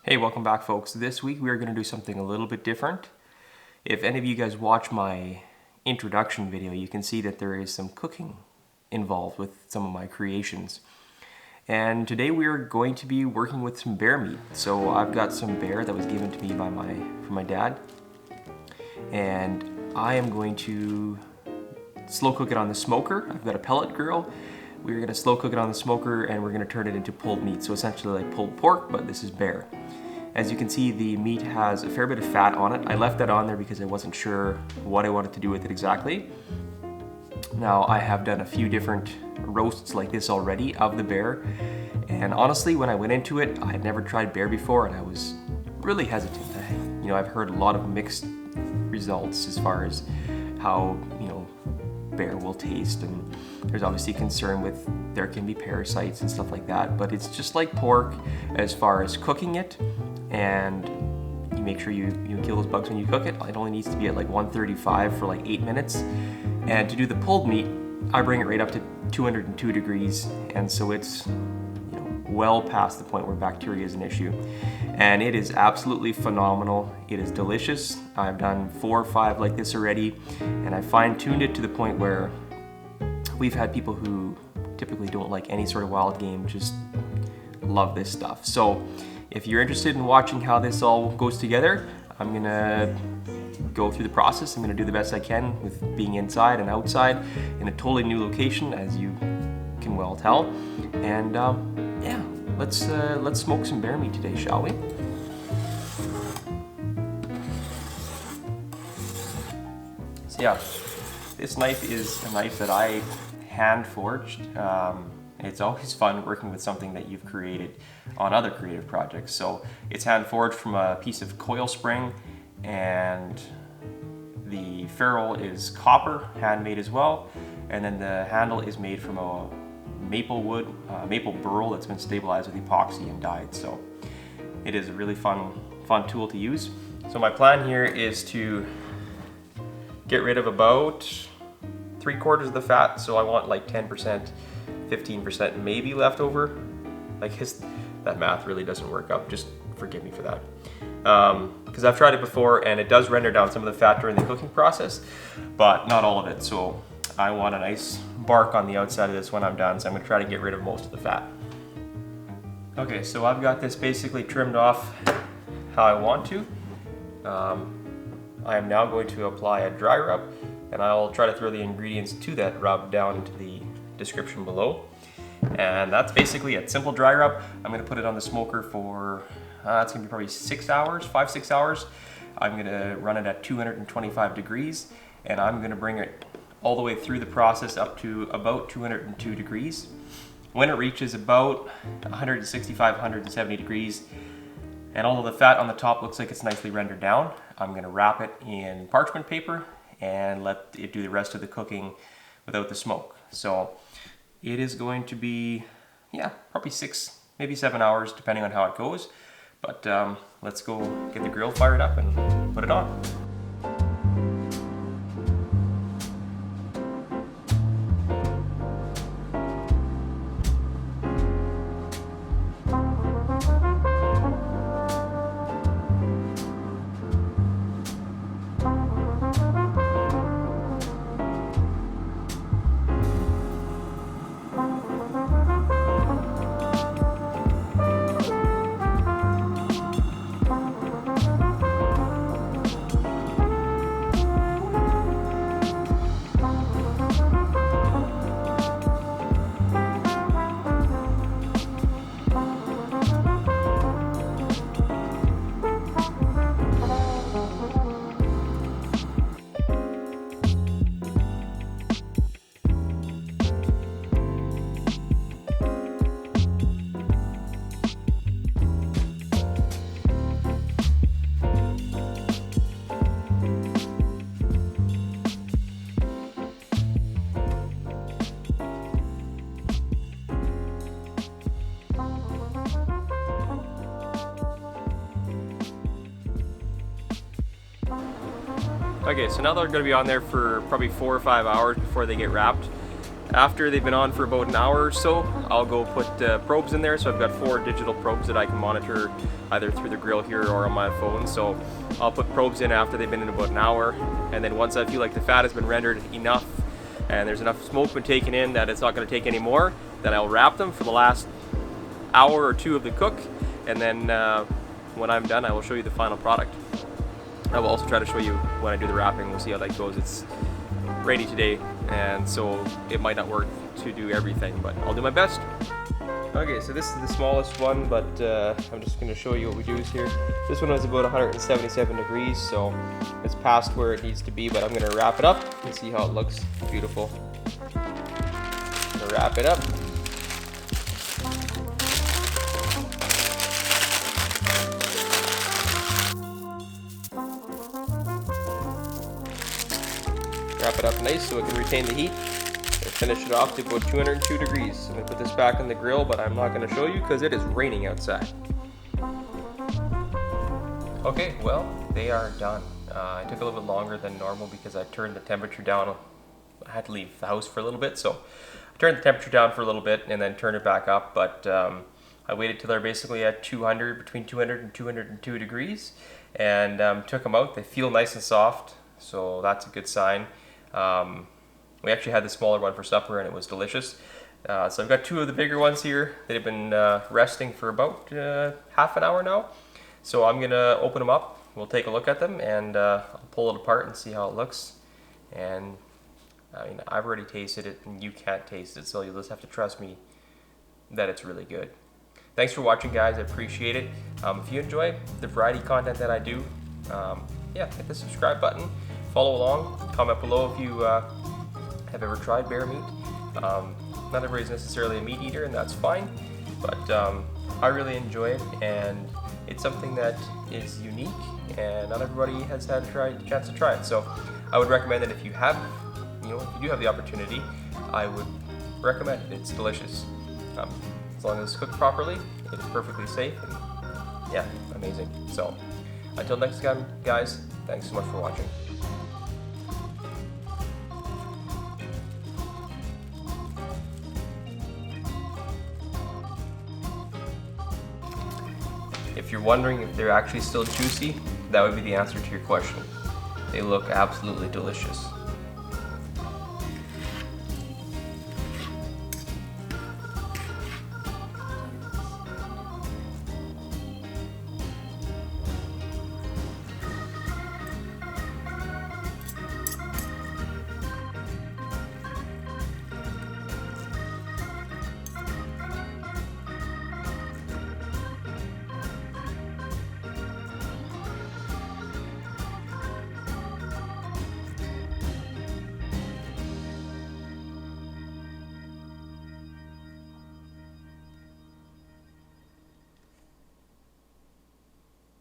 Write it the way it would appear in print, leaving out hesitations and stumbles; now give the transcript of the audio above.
Hey, welcome back folks. This week we are going to do something a little bit different. If any of you guys watch my introduction video, you can see that there is some cooking involved with some of my creations. And today we are going to be working with some bear meat. So I've got some bear that was given to me by from my dad. And I am going to slow cook it on the smoker. I've got a pellet grill. We're going to slow cook it on the smoker and we're going to turn it into pulled meat. So essentially like pulled pork, but this is bear. As you can see, the meat has a fair bit of fat on it. I left that on there because I wasn't sure what I wanted to do with it exactly. Now, I have done a few different roasts like this already of the bear. And honestly, when I went into it, I had never tried bear before and I was really hesitant. I've heard a lot of mixed results as far as how, bear will taste, and there's obviously concern with there can be parasites and stuff like that, but it's just like pork as far as cooking it, and you make sure you kill those bugs when you cook it. It only needs to be at like 135 for like 8 minutes, and to do the pulled meat, I bring it right up to 202 degrees, and so it's well past the point where bacteria is an issue. And it is absolutely phenomenal. It is delicious. I've done 4 or 5 like this already, and I fine-tuned it to the point where we've had people who typically don't like any sort of wild game just love this stuff. So if you're interested in watching how this all goes together, I'm gonna go through the process. I'm gonna do the best I can with being inside and outside in a totally new location, as you can well tell. And yeah, let's smoke some bear meat today, shall we? So yeah, this knife is a knife that I hand forged. It's always fun working with something that you've created on other creative projects. So it's hand forged from a piece of coil spring, and the ferrule is copper, handmade as well. And then the handle is made from a maple burl that's been stabilized with epoxy and dyed. So it is a really fun tool to use. So my plan here is to get rid of about 3/4 of the fat. So I want like 10%, 15% maybe left over. I guess that math really doesn't work up. Just forgive me for that. Because I've tried it before and it does render down some of the fat during the cooking process, but not all of it. So I want a nice bark on the outside of this when I'm done, so I'm going to try to get rid of most of the fat. Okay, so I've got this basically trimmed off how I want to. I am now going to apply a dry rub, and I'll try to throw the ingredients to that rub down into the description below. And that's basically it. Simple dry rub. I'm going to put it on the smoker for, it's going to be probably 6 hours, 5-6 hours. I'm going to run it at 225 degrees, and I'm going to bring it all the way through the process up to about 202 degrees. When it reaches about 165, 170 degrees, and although the fat on the top looks like it's nicely rendered down, I'm gonna wrap it in parchment paper and let it do the rest of the cooking without the smoke. So it is going to be, yeah, probably 6, maybe 7 hours, depending on how it goes. But let's go get the grill fired up and put it on. Okay, so now they're going to be on there for probably 4 or 5 hours before they get wrapped. After they've been on for about an hour or so, I'll go put probes in there. So I've got 4 digital probes that I can monitor either through the grill here or on my phone. So I'll put probes in after they've been in about an hour, and then once I feel like the fat has been rendered enough and there's enough smoke been taken in that it's not going to take any more, then I'll wrap them for the last hour or two of the cook, and then when I'm done I will show you the final product. I will also try to show you when I do the wrapping. We'll see how that goes. It's rainy today, and so it might not work to do everything, but I'll do my best. Okay, so this is the smallest one, but I'm just going to show you what we do here. This one was about 177 degrees, so it's past where it needs to be, but I'm going to wrap it up and see how it looks. Beautiful. I'm going to wrap it up. Wrap it up nice so it can retain the heat. Finish it off to about 202 degrees. I'm going to put this back in the grill, but I'm not going to show you because it is raining outside. Okay, well, they are done. It took a little bit longer than normal because I turned the temperature down. I had to leave the house for a little bit, so I turned the temperature down for a little bit and then turned it back up, but I waited till they're basically at 200, between 200 and 202 degrees, and took them out. They feel nice and soft, so that's a good sign. We actually had the smaller one for supper and it was delicious. So I've got two of the bigger ones here that have been resting for about half an hour now. So I'm gonna open them up, we'll take a look at them, and I'll pull it apart and see how it looks. And I mean, I've already tasted it and you can't taste it, so you'll just have to trust me that it's really good. Thanks for watching, guys, I appreciate it. If you enjoy the variety content that I do, yeah, hit the subscribe button, follow along, comment below if you have ever tried bear meat. Not everybody's necessarily a meat eater, and that's fine, but I really enjoy it, and it's something that is unique, and not everybody has had a chance to try it. So I would recommend it if you have, if you do have the opportunity. I would recommend it. It's delicious. As long as it's cooked properly, it is perfectly safe, and yeah, amazing. So until next time, guys, thanks so much for watching. If you're wondering if they're actually still juicy, that would be the answer to your question. They look absolutely delicious.